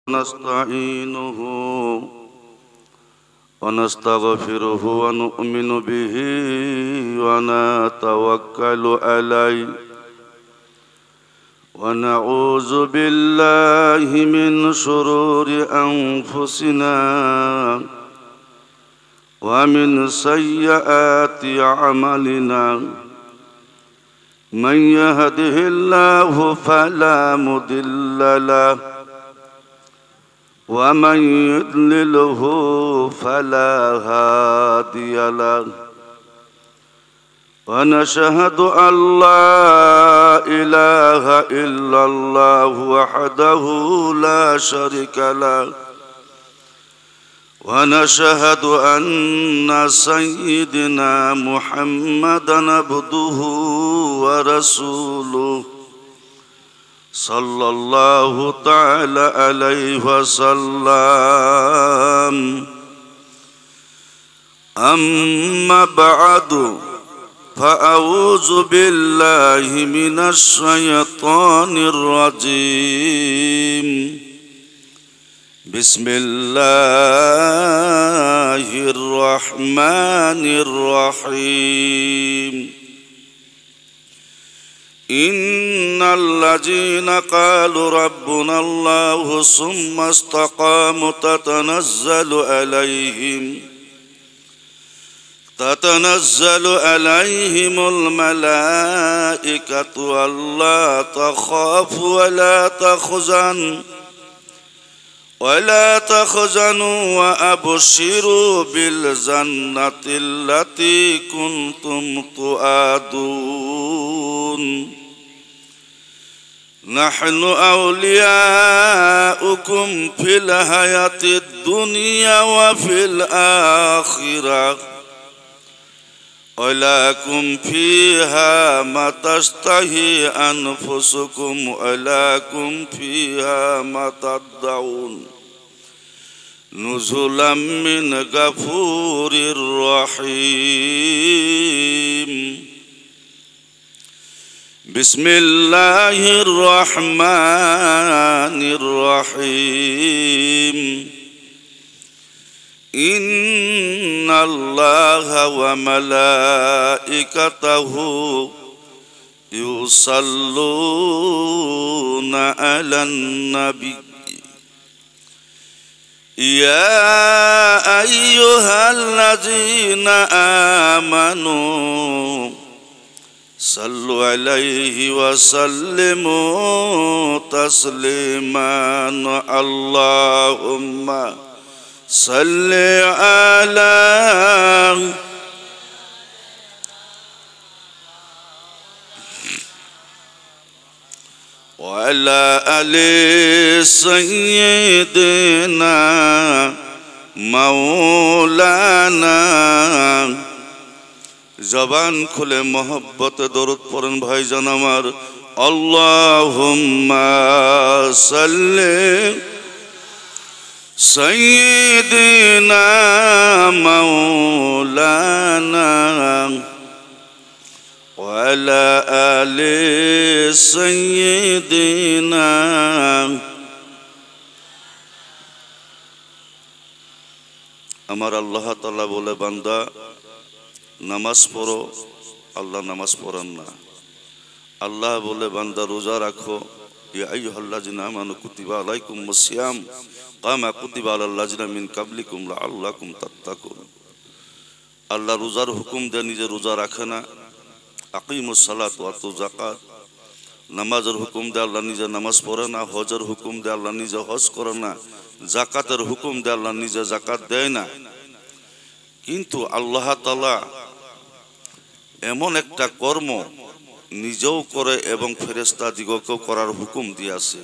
نستعينه ونستغفره ونؤمن به ونتوكل عليه ونعوذ بالله من شرور أنفسنا ومن سيئات أعمالنا من يهده الله فلا مضل له ومن يضلله فلا هادي له ونشهد أن لا إله إلا الله وحده لا شريك له ونشهد أن سيدنا محمدا عبده ورسوله صلى الله تعالى عليه وسلم أما بعد فأعوذ بالله من الشيطان الرجيم بسم الله الرحمن الرحيم إن الذين قالوا ربنا الله ثم استقاموا تتنزل عليهم الملائكة ألا تخافوا ولا تحزنوا وأبشروا بالجنة التي كنتم توعدون نحن أولياؤكم في الحياة الدنيا وفي الآخرة ولكم فيها ما تشتهي أنفسكم ولكم فيها ما تدعون نزلا من غفور رحيم بسم الله الرحمن الرحيم إن الله وملائكته يصلون على النبي يا أيها الذين آمنوا صلوا عليه وسلموا تسليما اللهم صل على وعلى آل سيدنا مولانا জবান খুলে মোহব্বতে দরুদ পড়েন ভাইজান আমার আল্লাহুম্মা সাল্লি سيدنا مولانا وعلى آل سيدنا আমার আল্লাহ তাআলা বলে বান্দা নামাজ পড়ো আল্লাহ নামাজ পড়েন না আল্লাহ বলে বান্দা রোজা রাখো ইয়া আইয়ুহাল্লাযিনা আমানু কুতিবা আলাইকুমুস সিয়াম কামা কুতিবা আলাল্লাযিনা মিন কাবলিকুম লাআল্লাকুম তাত্তাকুন আল্লাহ রোজার হুকুম দেয় নিজে রোজা রাখে না আকিমুস সালাত ওয়া আতু যাকাত নামাজের হুকুম দেয় আল্লাহ নিজে নামাজ পড়ে না হজের হুকুম দেয় আল্লাহ নিজে হজ করে না যাকাতের হুকুম দেয় আল্লাহ নিজে যাকাত দেয় না কিন্তু আল্লাহ তাআলা এমন একটা কর্ম নিজেও করে এবং ফেরেশতা দিগকেও করার হুকুম দিয়েছে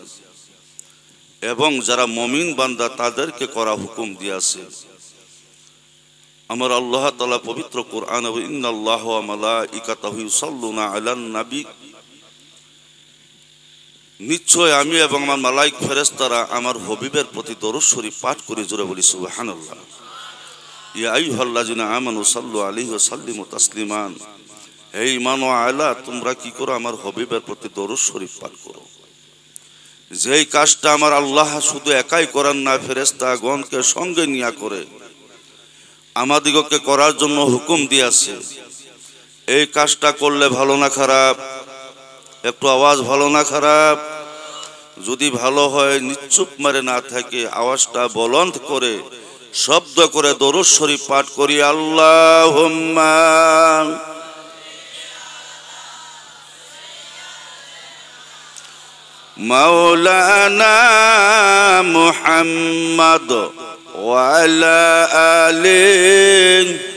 এবং যারা মুমিন বান্দা তাদেরকে করা হুকুম দিয়েছে আমার আল্লাহ তাআলা পবিত্র কোরআনে ইন্নাল্লাহা ওয়া মালাইকাতাহু ইউসাল্লুনা আলান নবী নিশ্চয় আমি এবং আমার মালায়েক ফেরেশতারা আমার হাবিবের প্রতি দরুদ শরীফ পাঠ করি জোরে বলি সুবহানাল্লাহ ইয়া আইয়ুহাল্লাযিনা আমানু সাল্লু আলাইহি ওয়া সাল্লিমু তাসলিমান হে ঈমান ও আলা তোমরা কি করো আমার হাবিবের প্রতি দরুদ শরীফ পাঠ করো যেই কাজটা আমার আল্লাহ শুধু একাই করেন না, ফেরেশতাগণকে সঙ্গে নিয়া করে, আমাদিগকে করার জন্য হুকুম দিয়েছে। এই কাজটা করলে ভালো না খারাপ? একটু আওয়াজ ভালো না খারাপ? যদি ভালো হয় নিশ্চুপ মারে না থাকে আওয়াজটা বলন্দ করে শব্দ করে দরুদ শরীফ পাঠ করি। আল্লাহুম্মা মাওলানা মুহাম্মদ ওয়া আলা আলিহি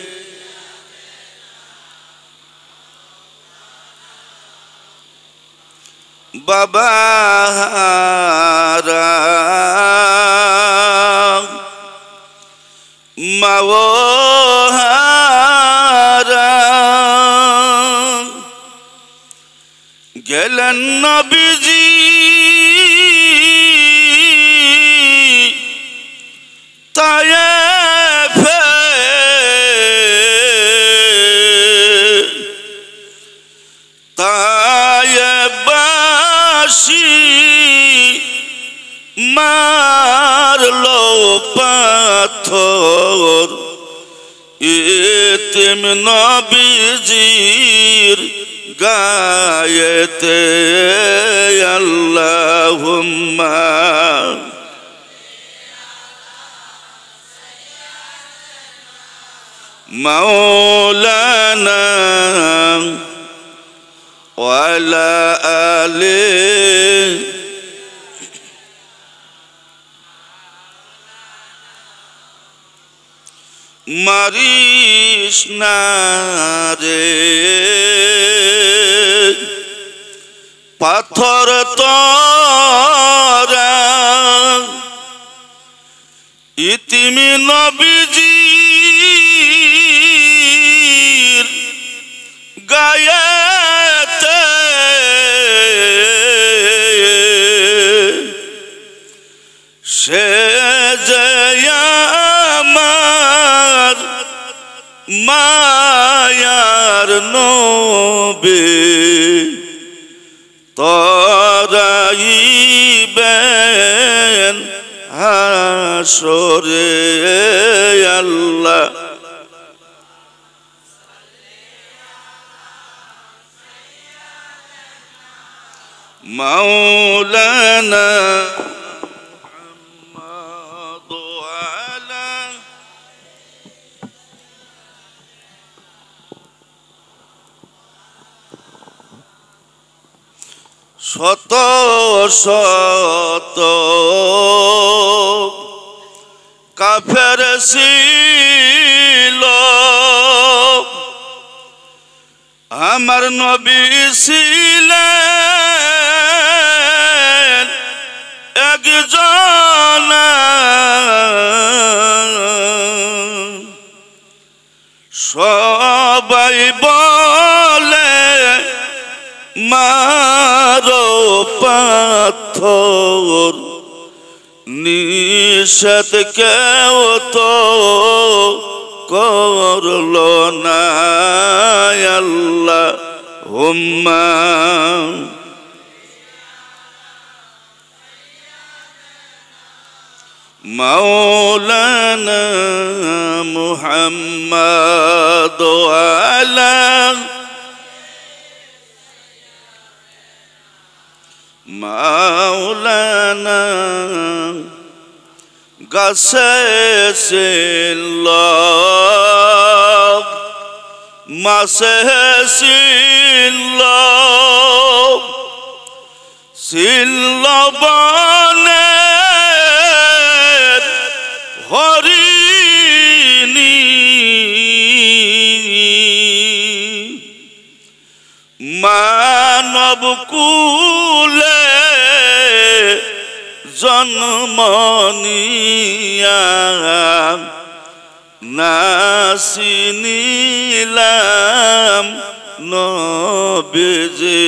বাবারা মাওহারা গেলেন নবীজি তায়েফে, তায়েফবাসী মারলো পাথর ইতিম নবীজির গায়েতে। আল্লাহুম্মা মাওলানা ওয়া আলা আলিহি মারিস না রে পাথর তোরা, ইতিমি নবীজির গায়েতে সে যে আমার মায়ার নবী, তরাইবেন হাসরে। আল্লাহ মাওলানা মুহাম্মদ আলা শত শত কাফের ছিল, আমার নবী ছিলেন একজন। সবাই বলে মারো পাথর, নিষেধ কেউ তো করলো না। আল্লাহুম্মা মাওলানা মুহাম্মদ আলা মাওলানা গাছে ছিল মাছে ছিল ছিল বনে হরিণী, মানব কুলে জন্ম নিয়া নাসিনিলাম নবীজি।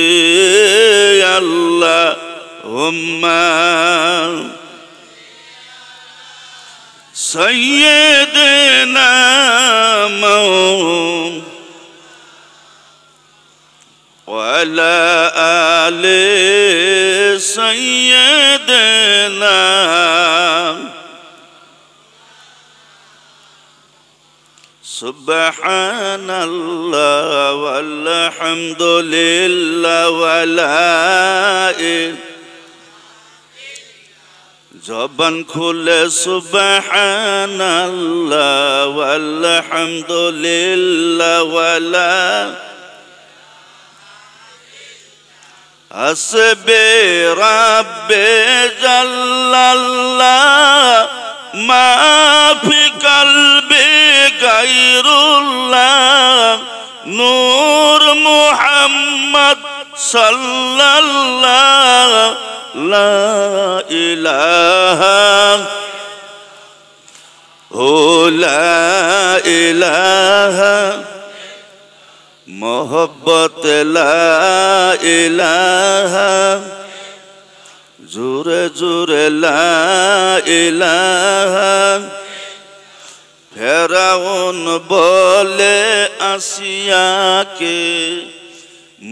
আল্লাহুম্মা সাইয়্যিদিনা ওয়া আলা আলি সাইয়্যিদিনা না। সুবহানাল্লাহ ওয়ালহামদুলিল্লাহ ওয়ালা জবান খুলে সুবহানাল্লাহ ওয়ালহামদুলিল্লাহ ওয়ালা হাসবে রাব্বে জাল্লাল্লাহ মা ফি কলবি গায়রুল্লাহ নূর মুহাম্মদ সাল্লাল্লাহ লা ইলাহা ও লা ইলাহা মোহব্বত লা ইলাহা জোরে জোরে লা ইলাহা ফেরাউন বলে আসিয়াকে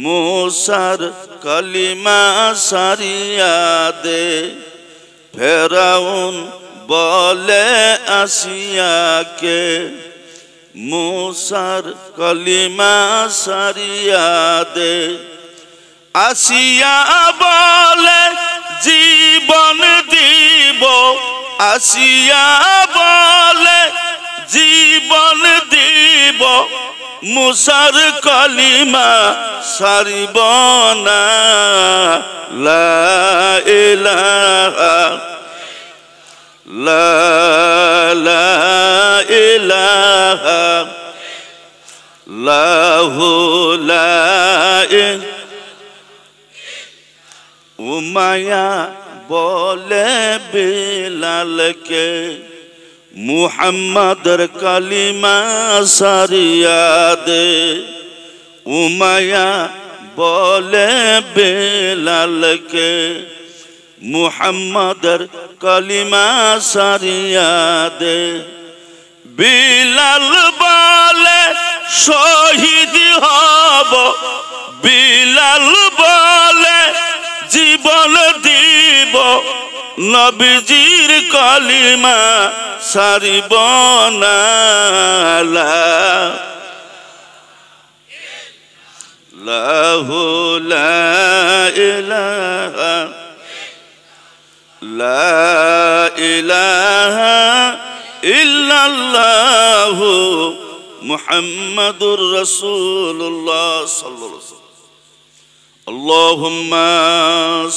मूसार कलिमा सारिया दे फेराउन बोले आसिया के मूसार कलिमा सारिया दे आसिया बोले जीवन दीबो आसिया बोले जीवन दीबो मूसार कलिमा सारिब ना ला इलाहा ला ला इलाहा लाहु ला उमाया बोले बिलाल के मुहम्मदर कलिमा सारिया दे उमाया बोले बिलाल के मुहम्मदर कलिमा सारिया दे बिलाल बोले शहीद हब बिलाल बोले जीवन दीब नबीजीर कलिमा सारिब ना लाहु ला इलाहा इल्लल्लाहु मुहम्मदुर रसूलुल्लाह सल्लल्लाहु अलैहि वसल्लम अल्लाहुम्मा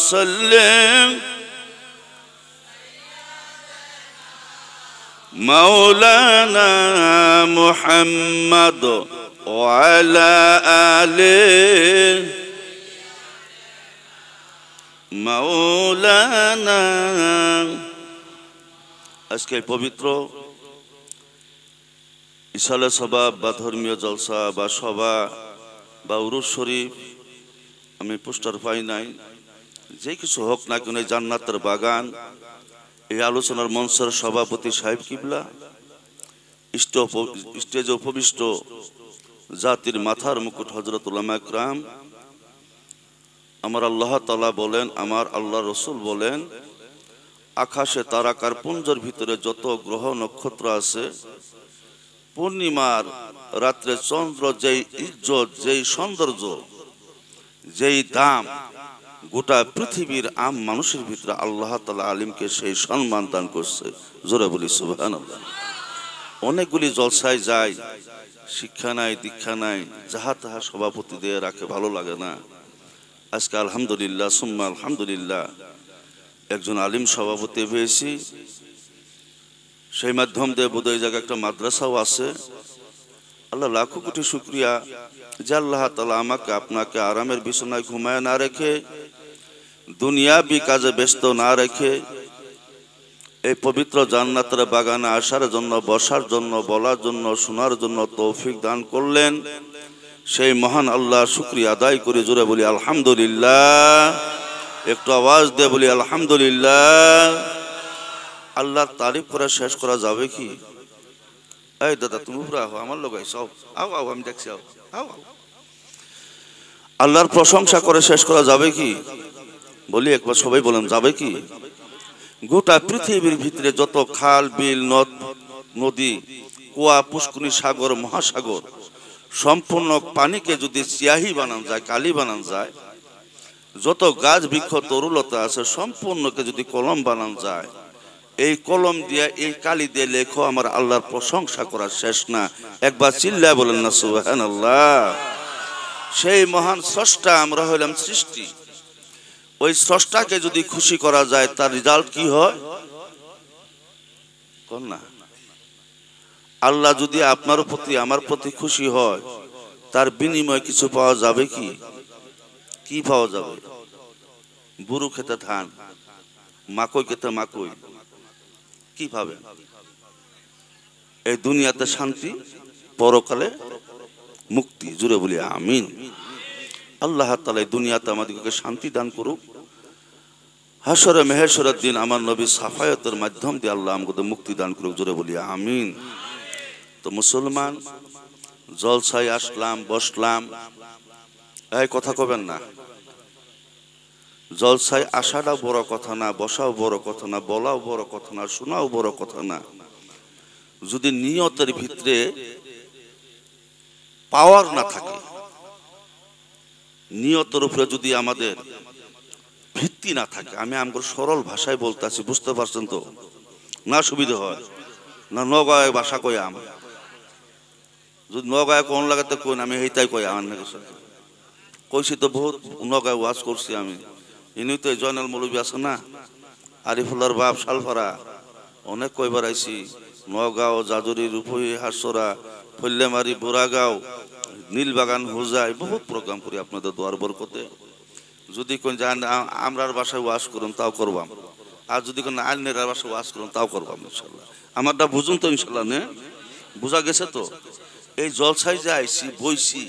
सल्लि मौलाना मुहम्मद वाला आले मौलाना আজকে পবিত্র ইসালে সভা বা ধর্মীয় জলসা বা সভা বা উরুস শরীফ আমি পোস্টার পাই নাই যে কিছু হোক না কেন জান্নাতের বাগান এই আলোচনার মঞ্চের সভাপতি সাহেব কিবলা স্টেজে উপবিষ্ট জাতির মাথার মুকুট হযরত উলামা ইকরাম আমার আল্লাহ তাআলা বলেন আমার আল্লাহ রাসূল বলেন আকাশে তারাকার পুঞ্জের ভিতরে যত গ্রহ নক্ষত্র আছে পূর্ণিমার রাত্রে চন্দ্র যেই ইজ্জত যেই সৌন্দর্য যেই দাম গোটা পৃথিবীর আম মানুষের ভিতরে আল্লাহ তাআলা আলিমকে সেই সম্মান দান করছে জোরে বলি সুবহানাল্লাহ অনেকগুলি জলসায় যায় শিক্ষা নাই দীক্ষা নাই যাহা তাহা সভাপতি দিয়ে রাখে ভালো লাগে না আজকে আলহামদুলিল্লাহ সুম্মা আলহামদুলিল্লাহ একজন আলিম সভাপতি পেয়েছি সেই মাধ্যম দিয়ে বোধহয় জায়গায় একটা মাদ্রাসাও আছে আল্লাহ লাখো কোটি শুকরিয়া যে আল্লাহ তাআলা আমাকে আপনাকে আরামের বিছানায় ঘুমায় না রেখে দুনিয়াবি কাজে ব্যস্ত না রেখে এই পবিত্র জান্নাতের বাগানে আসার জন্য বসার জন্য বলার জন্য শোনার জন্য তৌফিক দান করলেন সেই মহান আল্লাহ শুকরিয়া আদায় করে জোরে বলি আলহামদুলিল্লাহ একটু আওয়াজ দিয়ে বলি আলহামদুলিল্লাহ আল্লাহর তারিফ করে শেষ করা যাবে কি এই দাদা তুমি উপরে আও আমার লোক আইসো আও আও আমি দেখছি আও আও আল্লাহর প্রশংসা করে শেষ করা যাবে কি বলি একবার সবাই বলেন যাবে কি গোটা পৃথিবীর ভিতরে যত খাল বিল নদ নদী কুয়া পুষ্করণী সাগর মহাসাগর সম্পূর্ণ পানিকে যদি সিয়াহি বানানো যায় কালি বানানো যায়, যত গাছ বৃক্ষ তরুলতা আছে সম্পূর্ণকে যদি কলম বানানো যায়, এই কলম দিয়ে এই কালি দিয়ে লেখো আমার আল্লাহর প্রশংসা করা শেষ না। একবার চিল্লায় বলেন না সুবহানাল্লাহ। সেই মহান স্রষ্টা আমরা হইলাম সৃষ্টি, ওই স্রষ্টাকে যদি খুশি করা যায় তার রেজাল্ট কি হয় কোন না? আল্লাহ যদি আপনার প্রতি আমার প্রতি খুশি হয় তার বিনিময়ে কিছু পাওয়া যাবে কি? কি পাওয়া যাবে? বুরু খেতে ধান, মাকই খেতে মাকই, কি পাবে? এই দুনিয়াতে শান্তি, পরকালে মুক্তি। জুড়ে বলি আমিন। আল্লাহ তাআলা এই দুনিয়াতে আমাদেরকে শান্তি দান করুক, হাসরে মেহেশরের দিন আমার নবী সাফায়াতের মাধ্যম দিয়ে আল্লাহ আমাদের মুক্তি দান করুক। জুড়ে বলি আমিন। তো মুসলমান, জলসায় আসলাম, বসলাম, এই কথা কবেন না। জলসায় আসাটাও বড় কথা না, বসাও বড় কথা না, বলাও বড় কথা না, শোনাও বড় কথা না। যদি নিয়তের ভিতরে পাওয়ার না থাকে, নিয়তের উপরে যদি আমাদের ভিত্তি না থাকে, আমি আমার সরল ভাষায় বলতে আছি, বুঝতে পারছেন তো? না সুবিধা হয় না নগায় ভাষা কই আম, যদি নগায় কোন লাগাতে কই আমি এইটাই কই আমার নাকি কইছি তো বহুত নগায় ওয়াজ করছি আমি। ইনি তো জয়নাল মৌলবী আছে না, আরিফুল্লাহর বাপ শালফারা, অনেক কইবার আইছি। নগাঁও, জাজুরি, রূপহী, হাসরা, ফল্যামারি, বোরাগাঁও, নীলবাগান, হুজাই বহুত প্রোগ্রাম করি আপনাদের দোয়ার বরকতে। যদি কোন জান আমরার বাসায় ওয়াজ করুন তাও করবাম, আর যদি কোন আইনের বাসায় ওয়াজ করুন তাও করবাম ইনশাল্লাহ। আমারটা বুঝুন তো ইনশাল্লাহ, নে বুঝা গেছে তো? এই জলসায় যে আইছি বইছি,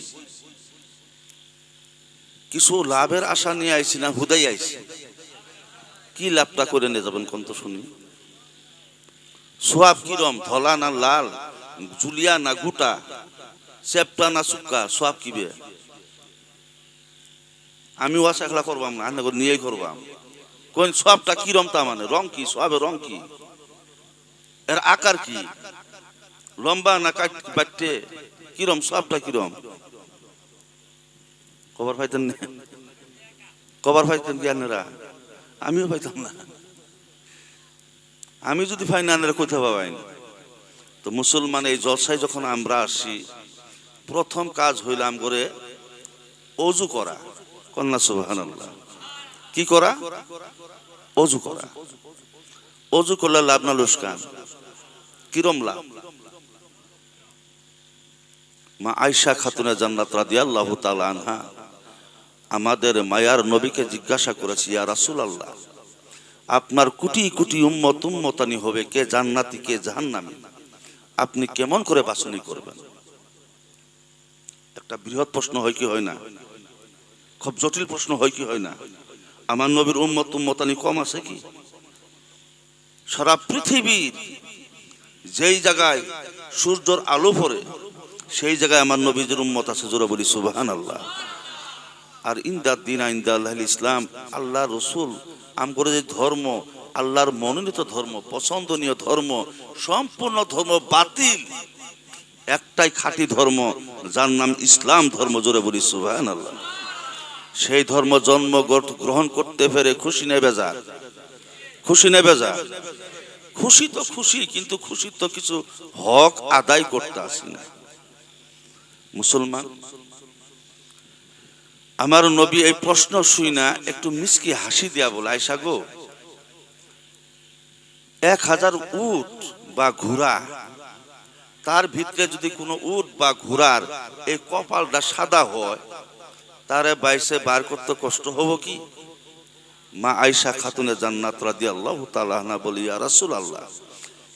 কিছু লাভের আশা নিয়ে আইছি না হুদাই আইছি? কি লাভটা করে নিয়ে যাবেন কোন তো শুনি? সোয়াব কিরম, ধলা না লাল, জুলিয়া না গুটা, চেপটা না চুক্কা, সোয়াব কিবে? আমি ওয়াজ একলা করবাম না, নিয়েই করবাম। কোন সোয়াবটা কিরম, তা মানে রং কি, সোয়াবের রং কি, এর আকার কি, লম্বা না কাটতে কিরম, সোয়াবটা কিরম? খবর পাইতেন না? খবর পাইতেন জ্ঞানেরা? আমিও পাইতাম না। আমি যদি পাই না কোথাও পাবাইন। তো মুসলমান, এই জলসায় যখন আমরা আসি, প্রথম কাজ হইলাম করে অজু করা। কন্যা সুবহানাল্লাহ। কি করা? অজু করা। অজু করলে লাভ না লোকসান? কিরম লাভ? মা আয়েশা খাতুনে জান্নাত রাদিয়াল্লাহু তাআলা আনহা আমাদের মায়ার নবীকে জিজ্ঞাসা করেছে, ইয়া রাসূলুল্লাহ, আপনার কোটি কোটি উম্মত উম্মতানি হবে, কে জান্নাতি কে জাহান্নামী, আপনি কেমন করে বাছনি করবেন? একটা বৃহৎ প্রশ্ন হয় কি হয় না? খুব জটিল প্রশ্ন হয় কি হয় না? আমার নবীর উম্মত উম্মতানি কম আছে কি? সারা পৃথিবীর যেই জায়গায় সূর্যের আলো পড়ে সেই জায়গায় আমার নবীর উম্মত আছে। জোরে বলি সুবহানাল্লাহ। আর ইনদা দিনা ইনদা আল্লাহিল ইসলাম, আল্লাহ রসুল আমগরে যে ধর্ম, আল্লাহর মনোনীত ধর্ম, পছন্দনীয় ধর্ম, সম্পূর্ণ ধর্ম বাতিল, একটাই খাঁটি ধর্ম, যার নাম ইসলাম ধর্ম। জোরে বলি সুবহানাল্লাহ। সেই ধর্ম জন্ম গ্রহণ করতে পেরে খুশি নেবে যা, খুশি নেবে যা। খুশি তো খুশি, কিন্তু খুশির তো কিছু হক আদায় করতে আসি না। মুসলমান, আমার নবী এই প্রশ্ন শুই না একটু মিষ্টি হাসি দিয়া বলে, আয়েশা গো, 1000 উট বা ঘোড়া, তার ভিতরে যদি কোনো উট বা ঘোড়ার এই কপালটা সাদা হয়, তারে বাইসে বার করতে কষ্ট হবো কি? মা আয়েশা খাতুনে জান্নাত রাদিয়াল্লাহু তাআলা আনহা বলি, ইয়া রাসূলুল্লাহ,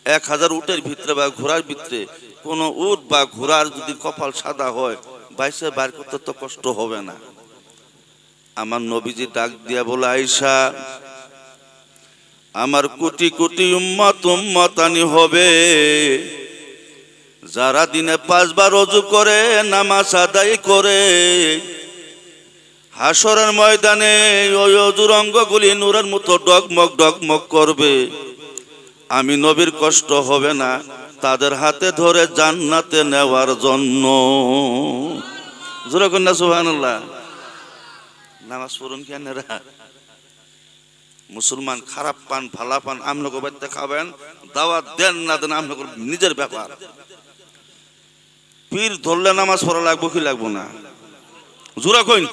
1000 উটের ভিতরে বা ঘোড়ার ভিতরে কোনো উট বা ঘোড়ার যদি কপাল সাদা হয়, বাইসে বার করতে তো কষ্ট হবে না? আমার নবীজি ডাক দিয়া বলে, আয়েশা, আমার কোটি কোটি উম্মত উম্মতানি হবে, যারা দিনে 5 বার ওযু করে, নামাজ আদায় করে, হাসরের ময়দানে ওই অজুর অঙ্গগুলি নূরের মতো ডগমগ ডগমগ করবে। আমি নবীর কষ্ট হবে না তাদের হাতে ধরে জান্নাতে নেওয়ার জন্য। জোরে কন্যা সুবহানাল্লাহ। নামাজ পড়ুন কেন? মুসলমান খারাপ পান ভালা পান আমনকে বাড়িতে খাবেন, দাওয়াত দেন না দেন আমনকে নিজের ব্যাপার। পীর ধরলে নামাজ পড়া লাগবো কি লাগবো না? জোরে কইন।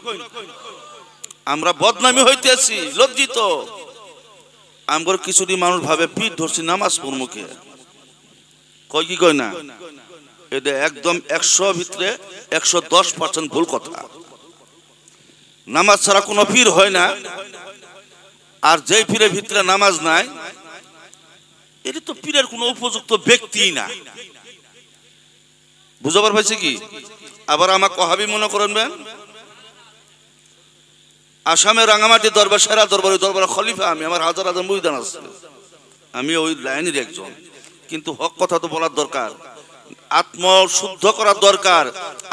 আমরা বদনামি হইতেছি, লজ্জিত। আমগর কিছুটি মানুষ ভাবে পীর ধরছি নামাজ পড়বো কে, কয় কি কয় না? এটা একদম 100 ভিতরে 110% ভুল কথা। নামাজ ছাড়া কোনো পীর হয় না। আর যেই পীরের ভিতরে নামাজ নাই এটা তো পীরের কোনো উপযুক্ত ব্যক্তি না। বুঝাবার পাইছে কি? আবার আমাকে ওহাবি মনে করবেন। আসামের রাঙামাটি দরবার সেরা দরবার, ওই দরবার খলিফা আমি, আমার হাজার হাজার মুরিদান আছে, আমি ওই লাইনের একজন। কিন্তু হক কথা তো বলার দরকার, আত্ম শুদ্ধ করার দরকার।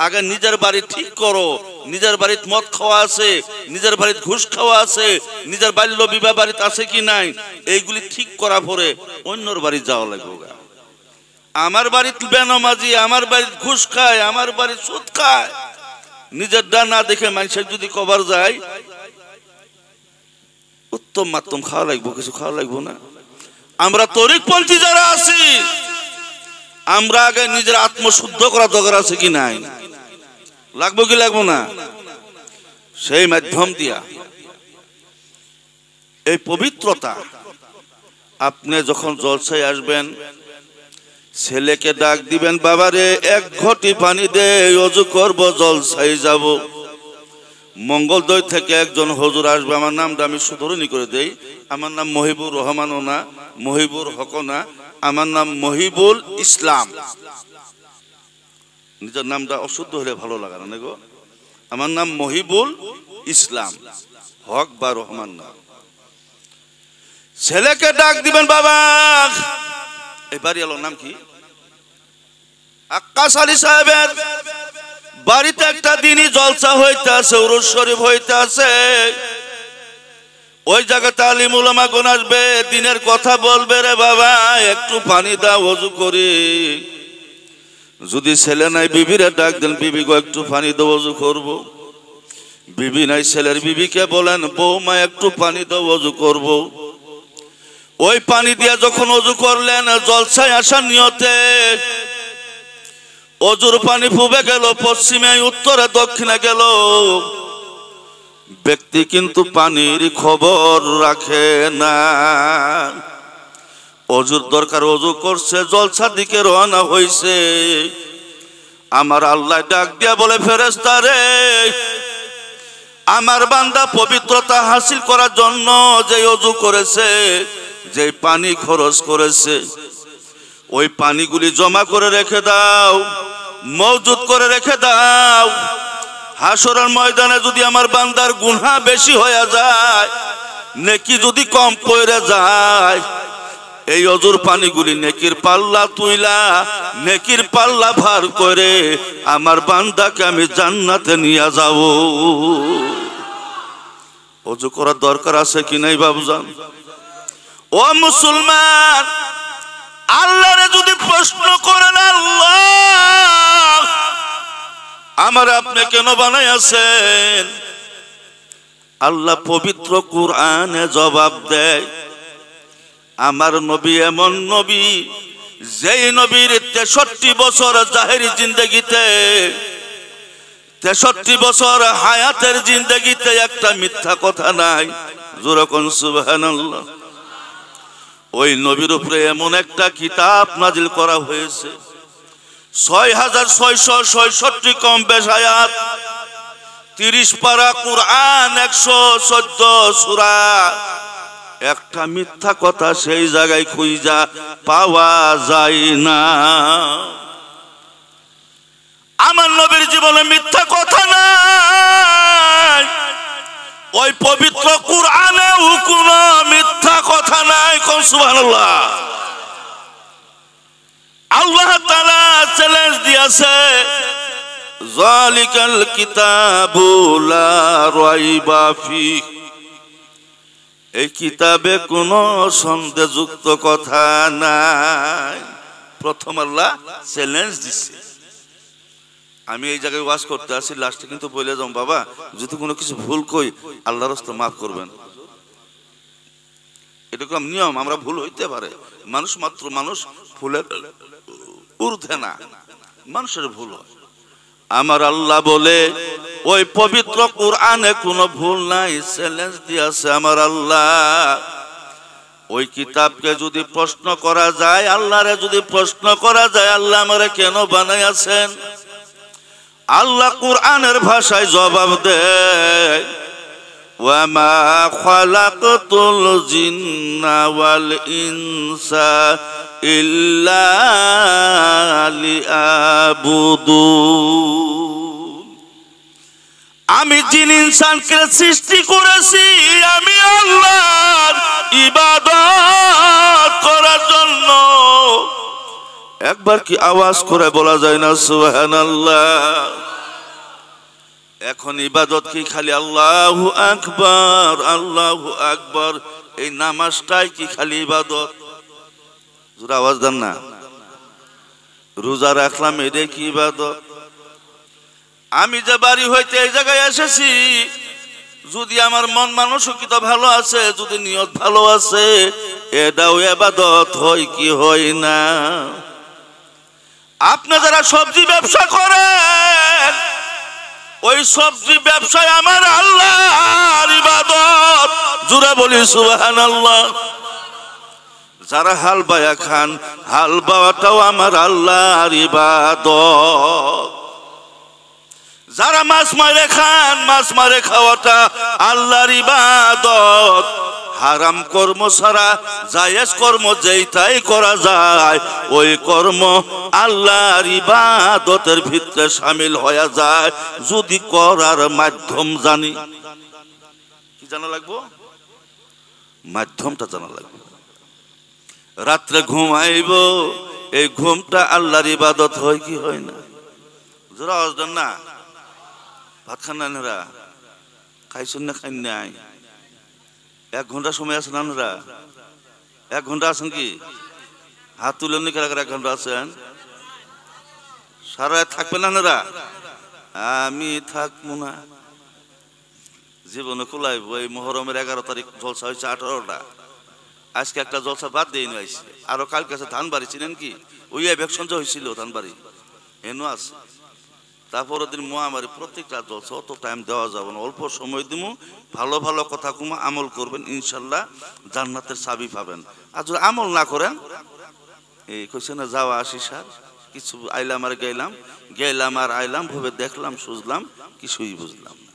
আগে নিজের বাড়ি ঠিক করো। নিজের বাড়িতে মদ খাওয়া আছে, নিজের বাড়িতে ঘুষ খাওয়া আছে, নিজের বাল্য বিবাহ বাড়িতে আছে কি নাই, এইগুলি ঠিক করা পরে অন্যর বাড়ি যাওয়া লাগবে। আমার বাড়িতে বেনামাজি, আমার বাড়িতে ঘুষ খায়, আমার বাড়িতে সুদ খায়, নিজের ডা না দেখে মানুষের যদি কবার যায়, উত্তম মাত্তম খাওয়া লাগবো, কিছু খাওয়া লাগবো না। আমরা তরিকপন্থী যারা আছি, আমরা আগে নিজের আত্মশুদ্ধ করা দরকার আছে কি নাই, লাগবো কি লাগবো না? সেই মাধ্যম দিয়া এই পবিত্রতা। আপনি যখন জলসায় আসবেন, ছেলেকে ডাক দিবেন, বাবারে 1 ঘটি পানি দে, ওযু করব, জলসায় যাব। মঙ্গলদৈ থেকে একজন হুজুর আসবে, আমার নামটা আমি সুধরণী করে দেই। আমার নাম মহিবুর রহমানও না, মহিবুর হকও না, আমার নাম মহিবুল ইসলাম। নিজের নামটা অশুদ্ধ হলে ভালো লাগে না গো। আমার নাম মহিবুল ইসলাম, হক বা রহমান না। ছেলেকে ডাক দিবেন, বাবা। এই বাড়ি আলোর নাম কি? আক্কাস আলী সাহেবের বাড়িতে একটা দিনই জলসা হইতে আছে, উরুস শরীফ হইতে আছে। ওই জায়গাতে আলিম উলামা গণ আসবে, দিনের কথা বলবে। রে বাবা, একটু পানি দাও, ওযু করি। যদি ছেলে নাই, বিবিরে ডাক দেন, বিবি গো একটু পানি দাও, ওযু করব। বিবি নাই, ছেলের বিবিকে বলেন, বৌমা একটু পানি দাও, ওযু করব। ওই পানি দিয়া যখন ওযু করলেন, জলসায় আসার নিয়তে ওযুর পানি ফুবে গেল, পশ্চিমে উত্তরে দক্ষিণে গেল। ব্যক্তি কিন্তু পানির খবর রাখে না। ওযুর দরকার, ওযু করছে, জলসার দিকে রওনা হইছে। আমার আল্লাহ ডাক দিয়া বলে, ফেরেশতা রে, আমার বান্দা পবিত্রতা হাসিল করার জন্য যে ওযু করেছে, যে পানি খরচ করেছে, ওই পানিগুলি জমা করে রেখে দাও, মওজুদ করে রেখে দাও। হাসরের ময়দানে যদি আমার বান্দার গুনাহ বেশি হয়ে যায়, নেকি যদি কম পড়ে যায়, এই ওযুর পানিগুলি নেকির পাল্লা তুইলা, নেকির পাল্লা ভার করে আমার বান্দাকে আমি জান্নাতে নিয়ে যাব। ওযু করার দরকার আছে কি নাই বাবুজান? ও মুসলমান, আল্লাহরে যদি প্রশ্ন করেন, আল্লাহ আমার আপনি কেন বানাইয়াছেন, আল্লাহ পবিত্র কুরআনে জবাব দেয়, আমার নবী এমন নবী, যেই নবীর 63 বছর জাহেরি জিন্দেগিতে, 63 বছর হায়াতের জিন্দেগিতে একটা মিথ্যা কথা নাই। জোরে কোন সুবহানাল্লাহ। ওই নবীর উপরে এমন একটা কিতাব নাজিল করা হয়েছে, 6666 কম বেশ আয়াত, 30 পারা কুরআন, 114 সূরা। একটা মিথ্যা কথা সেই জায়গায় খুঁজা পাওয়া যায় না। আমার নবীর জীবনে মিথ্যা কথা নাই, ওই পবিত্র কুরআনেও কোনো মিথ্যা কথা নাই। কোন সুবহানাল্লাহ। আল্লাহ তাআলা চ্যালেঞ্জ দিয়েছে, যালিকাল কিতাবু লা রাইবা ফিহ, এই কিতাবে কোনো সন্দেহযুক্ত কথা নাই। প্রথম আল্লাহ চ্যালেঞ্জ দিচ্ছে। আমি এই জায়গায় ওয়াজ করতে আসি, লাস্টে কিন্তু বলে যাও বাবা যদি কোনো কিছু ভুল কই আল্লাহর রাস্তায় মাফ করবেন। এরকম নিয়ম, আমরা ভুল হইতে পারে, মানুষ মাত্র মানুষ, ভুলের ঊর্ধ্বে না, মানুষের ভুল হয়। আমার আল্লাহ বলে ওই পবিত্র কোরআনে কোনো ভুল নাই, চ্যালেঞ্জ দিয়েছে আমার আল্লাহ। ওই কিতাবকে যদি প্রশ্ন করা যায়, আল্লাহরে যদি প্রশ্ন করা যায় আল্লাহ আমারে কেন বানাইয়াছেন, আল্লাহ কোরআনের ভাষায় জবাব দেয়, ওয়ামা খালাকতুল জিন্না ওয়াল ইনসা ইল্লা লিয়াবুদুন। আমি জিন ইনসানকে সৃষ্টি করেছি আমি আল্লাহর ইবাদত করার জন্য। একবার কি আওয়াজ করে বলা যায় না সুবহানাল্লাহ? এখন ইবাদত কি খালি আল্লাহু আকবার আল্লাহু আকবার, এই নামাজটাই কি খালি ইবাদত? জোরে আওয়াজ দেন না। রোজা রাখলাম এটাই কি ইবাদত? আমি যে বাড়ি হইতে এই জায়গায় এসেছি, যদি আমার মন মানসিকতা ভালো আছে, যদি নিয়ত ভালো আছে, এটাও ইবাদত হয় কি হয় না? আপনি যারা সবজি ব্যবসা করেন, ওই সবজি ব্যবসায় আমার আল্লাহর ইবাদত, জোরে বলি সুবহানাল্লাহ। যারা হাল বায়া খান, হাল বাওয়াটাও আমার আল্লাহর ইবাদত। যারা মাছ মারে খান, মাছ মারে খাওয়াটা আল্লাহর ইবাদত। হারাম কর্ম ছাড়া জায়েজ কর্ম যেইটাই করা যায়, ওই কর্ম আল্লাহর ইবাদতের ভিতরে শামিল হয়ে যায়, যদি করার মাধ্যম জানি। কি জানা লাগবো? মাধ্যমটা জানা লাগবে। রাত্রে ঘুমাইব, এই ঘুমটা আল্লাহর ইবাদত হয় কি হয় না? জোরে আওয়াজ দেন না। ভাত খান না, খাইছেন না খাই নাই? 1 ঘন্টা সময় আছেন আপনারা? 1 ঘন্টা আছেন কি? হাত তুলেন নি? কারা 1 ঘন্টা আছেন? সারা রাত থাকবেন আপনারা? আমি থাকবো না, জীবনে খোলাইব। এই মুহররমের 11 তারিখ জলসা হয়েছে 18টা, আজকে একটা জলসা বাদ দিয়ে নিয়ে আসছে। আরো কালকে আছে ধানবাড়ি, চিনেন কি? ওই ইলেকশন হয়েছিল ধানবাড়ি, এনো আছে। তারপরের দিন মহামারী, প্রত্যেকটা জলসা অত টাইম দেওয়া যাবে না, অল্প সময় দিব, ভালো ভালো কথা কুমা আমল করবেন, ইনশাল্লাহ জান্নাতের চাবি পাবেন। আর যদি আমল না করেন, এই কইছে না যাওয়া আসি সার, কিছু আইলাম আর গেলাম, গেলাম আর আইলাম, ভেবে দেখলাম সুঝলাম, কিছুই বুঝলাম না।